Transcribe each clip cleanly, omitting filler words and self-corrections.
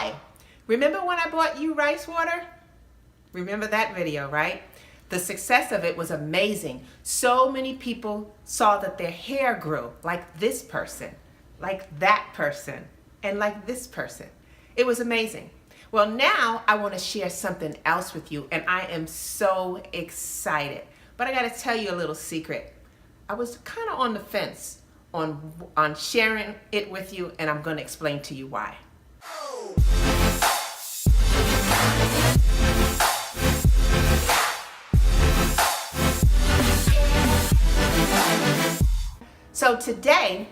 why. Remember when I bought you rice water? Remember that video, right? The success of it was amazing. So many people saw that their hair grew, like this person, like that person, and like this person. It was amazing. Well, now I want to share something else with you, and I am so excited. But I got to tell you a little secret. I was kind of on the fence on sharing it with you, and I'm going to explain to you why. So today,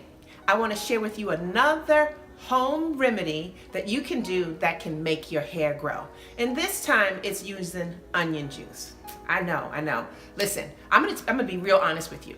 I want to share with you another home remedy that you can do that can make your hair grow. And this time, it's using onion juice. I know. Listen, I'm gonna be real honest with you.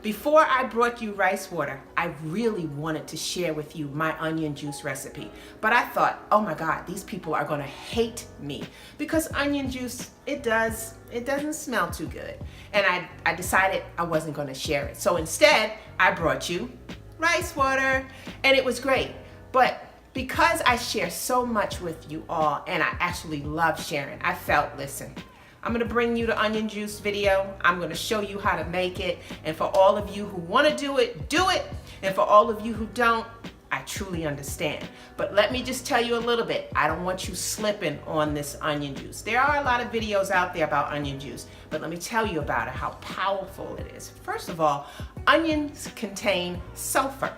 Before I brought you rice water, I really wanted to share with you my onion juice recipe. But I thought, oh my God, these people are gonna hate me because onion juice, it doesn't smell too good. And I decided I wasn't gonna share it. So instead, I brought you rice water, and it was great. But because I share so much with you all, and I actually love sharing, I felt, listen, I'm gonna bring you the onion juice video. I'm gonna show you how to make it. And for all of you who wanna do it, do it. And for all of you who don't, I truly understand. But let me just tell you a little bit. I don't want you slipping on this onion juice. There are a lot of videos out there about onion juice, but let me tell you about it, how powerful it is. First of all, onions contain sulfur.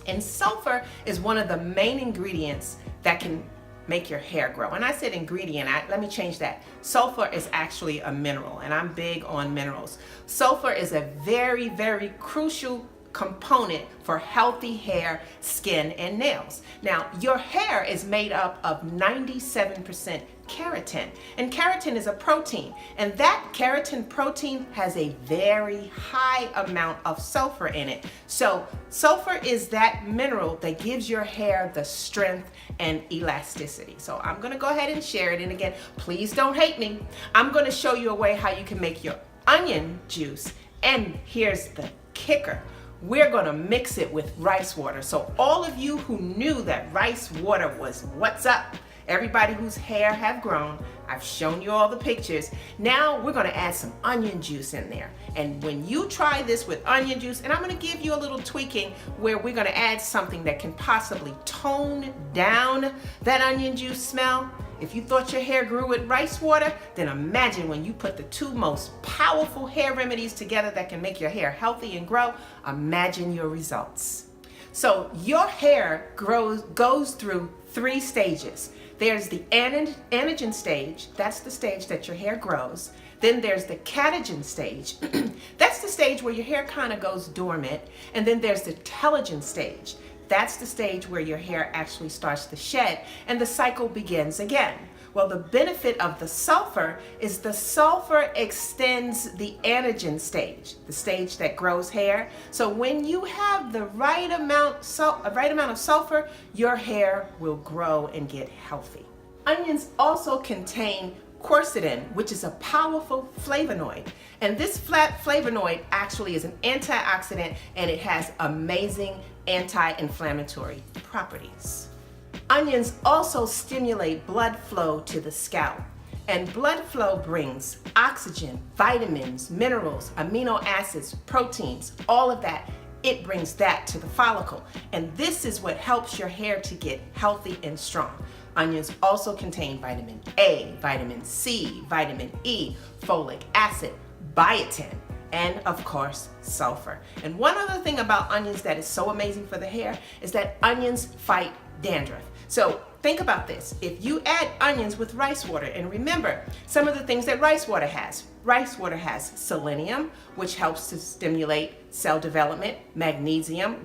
And sulfur is one of the main ingredients that can make your hair grow. And I said ingredient, let me change that. Sulfur is actually a mineral, and I'm big on minerals. Sulfur is a very, very crucial component for healthy hair, skin, and nails. Now, your hair is made up of 97% keratin, and keratin is a protein, and that keratin protein has a very high amount of sulfur in it. So sulfur is that mineral that gives your hair the strength and elasticity. So I'm gonna go ahead and share it, and again, please don't hate me. I'm gonna show you a way how you can make your onion juice, and here's the kicker. We're gonna mix it with rice water. So all of you who knew that rice water was what's up, everybody whose hair have grown, I've shown you all the pictures. Now we're gonna add some onion juice in there. And when you try this with onion juice, and I'm gonna give you a little tweaking where we're gonna add something that can possibly tone down that onion juice smell. If you thought your hair grew with rice water, then imagine when you put the two most powerful hair remedies together that can make your hair healthy and grow, imagine your results. So your hair goes through 3 stages. There's the anagen stage, that's the stage that your hair grows. Then there's the catagen stage, that's the stage where your hair kind of goes dormant. And then there's the telogen stage. That's the stage where your hair actually starts to shed and the cycle begins again. Well, the benefit of the sulfur is the sulfur extends the anagen stage, the stage that grows hair. So when you have the right amount of sulfur, your hair will grow and get healthy. Onions also contain quercetin, which is a powerful flavonoid. And this flavonoid actually is an antioxidant, and it has amazing anti-inflammatory properties. Onions also stimulate blood flow to the scalp. And blood flow brings oxygen, vitamins, minerals, amino acids, proteins, all of that. It brings that to the follicle. And this is what helps your hair to get healthy and strong. Onions also contain vitamin A, vitamin C, vitamin E, folic acid, biotin, and of course, sulfur. And one other thing about onions that is so amazing for the hair is that onions fight dandruff. So think about this. If you add onions with rice water, and remember some of the things that rice water has. Rice water has selenium, which helps to stimulate cell development, magnesium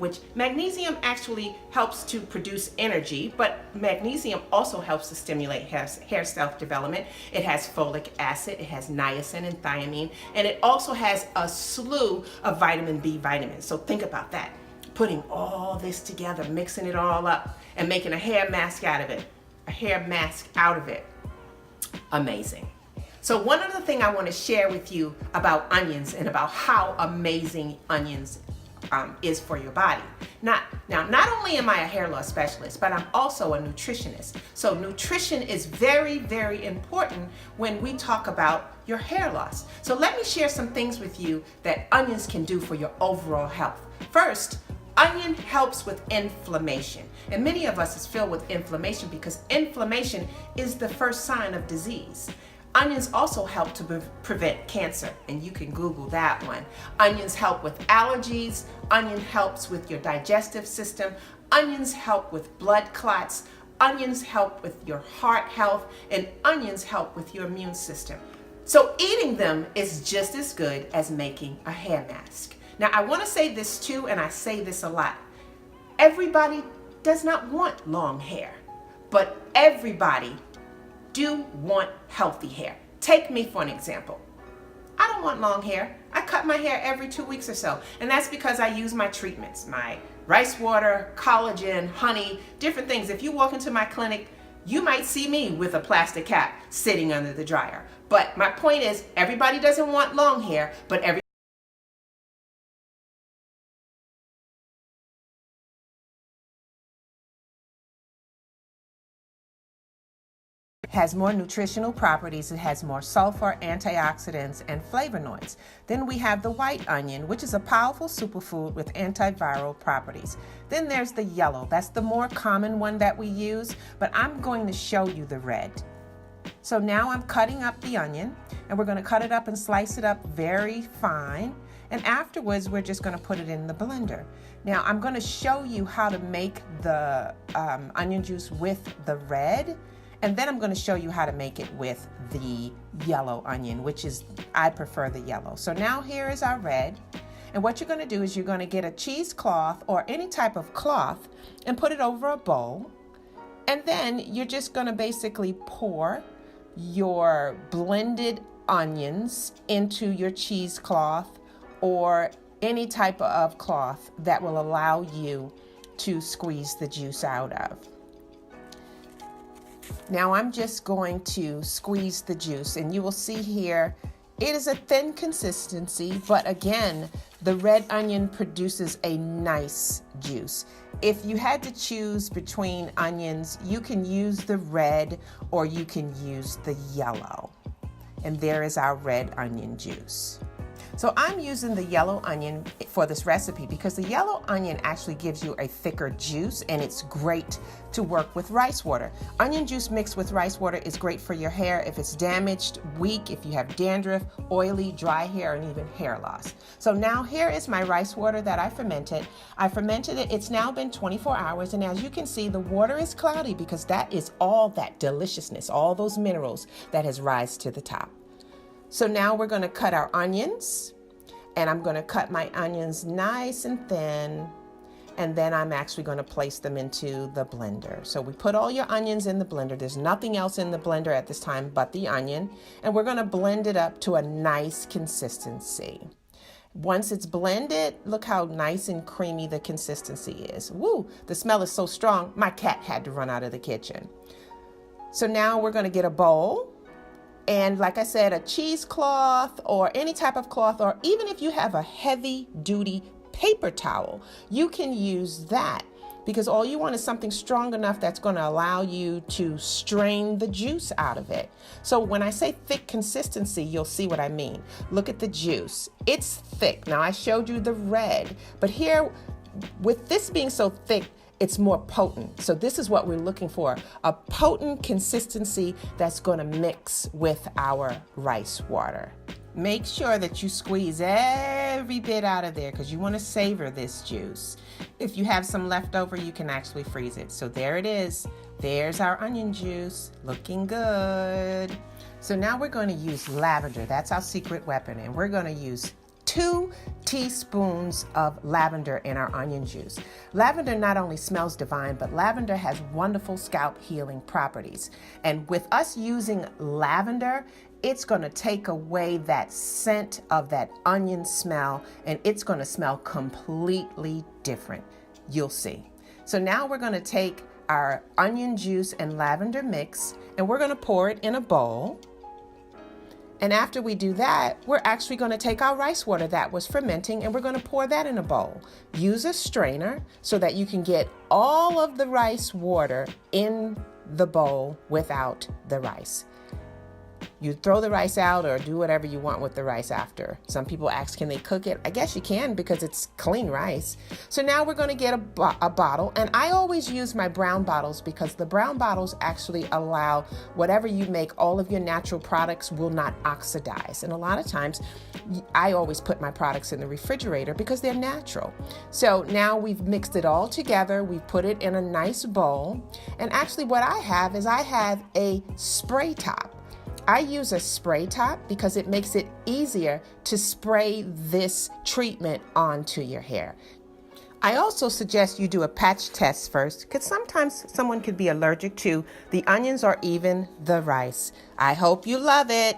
actually helps to produce energy, but magnesium also helps to stimulate hair self-development. It has folic acid, it has niacin and thiamine, and it also has a slew of vitamin B vitamins. So think about that. Putting all this together, mixing it all up, and making a hair mask out of it. Amazing. So one other thing I want to share with you about onions and about how amazing onions is for your body. Now, not only am I a hair loss specialist, but I'm also a nutritionist. So nutrition is very, very important when we talk about your hair loss. So let me share some things with you that onions can do for your overall health. First, onion helps with inflammation. And many of us is filled with inflammation because inflammation is the first sign of disease. Onions also help to prevent cancer, and you can Google that one. Onions help with allergies. Onion helps with your digestive system. Onions help with blood clots. Onions help with your heart health, and onions help with your immune system. So eating them is just as good as making a hair mask. Now I want to say this too, and I say this a lot. Everybody does not want long hair, but everybody do want healthy hair. Take me for an example. I don't want long hair. I cut my hair every 2 weeks or so, and that's because I use my treatments, my rice water, collagen, honey, different things. If you walk into my clinic, you might see me with a plastic cap sitting under the dryer. But my point is, everybody doesn't want long hair, but everybody has more nutritional properties. It has more sulfur, antioxidants, and flavonoids. Then we have the white onion, which is a powerful superfood with antiviral properties. Then there's the yellow. That's the more common one that we use, but I'm going to show you the red. So now I'm cutting up the onion, and we're going to cut it up and slice it up very fine. And afterwards, we're just going to put it in the blender. Now, I'm going to show you how to make the onion juice with the red. And then I'm going to show you how to make it with the yellow onion, which is, I prefer the yellow. So now here is our red. And what you're going to do is you're going to get a cheesecloth or any type of cloth and put it over a bowl. And then you're just going to basically pour your blended onions into your cheesecloth or any type of cloth that will allow you to squeeze the juice out of. Now I'm just going to squeeze the juice, and you will see here it is a thin consistency, but again, the red onion produces a nice juice. If you had to choose between onions, you can use the red or you can use the yellow. And there is our red onion juice. So I'm using the yellow onion for this recipe because the yellow onion actually gives you a thicker juice, and it's great to work with rice water. Onion juice mixed with rice water is great for your hair if it's damaged, weak, if you have dandruff, oily, dry hair, and even hair loss. So now here is my rice water that I fermented. I fermented it. It's now been 24 hours, and as you can see, the water is cloudy because that is all that deliciousness, all those minerals that has rise to the top. So now we're going to cut our onions, and I'm going to cut my onions nice and thin, and then I'm actually going to place them into the blender. So we put all your onions in the blender. There's nothing else in the blender at this time but the onion, and we're going to blend it up to a nice consistency. Once it's blended, look how nice and creamy the consistency is. Woo, the smell is so strong, my cat had to run out of the kitchen. So now we're going to get a bowl. And like I said, a cheesecloth or any type of cloth, or even if you have a heavy duty paper towel, you can use that because all you want is something strong enough that's going to allow you to strain the juice out of it. So when I say thick consistency, you'll see what I mean. Look at the juice. It's thick. Now I showed you the red, but here with this being so thick, it's more potent. So this is what we're looking for, a potent consistency that's going to mix with our rice water. Make sure that you squeeze every bit out of there because you want to savor this juice. If you have some left over, you can actually freeze it. So there it is. There's our onion juice, looking good. So now we're going to use lavender. That's our secret weapon, and we're going to use 2 teaspoons of lavender in our onion juice. Lavender not only smells divine, but lavender has wonderful scalp healing properties. And with us using lavender, it's going to take away that scent of that onion smell, and it's going to smell completely different. You'll see. So now we're going to take our onion juice and lavender mix, and we're going to pour it in a bowl. And after we do that, we're actually going to take our rice water that was fermenting and we're going to pour that in a bowl. Use a strainer so that you can get all of the rice water in the bowl without the rice. You throw the rice out or do whatever you want with the rice after. Some people ask, can they cook it? I guess you can because it's clean rice. So now we're going to get a bottle. And I always use my brown bottles because the brown bottles actually allow whatever you make, all of your natural products will not oxidize. And a lot of times I always put my products in the refrigerator because they're natural. So now we've mixed it all together. We've put it in a nice bowl. And actually what I have is I have a spray top. I use a spray top because it makes it easier to spray this treatment onto your hair. I also suggest you do a patch test first because sometimes someone could be allergic to the onions or even the rice. I hope you love it.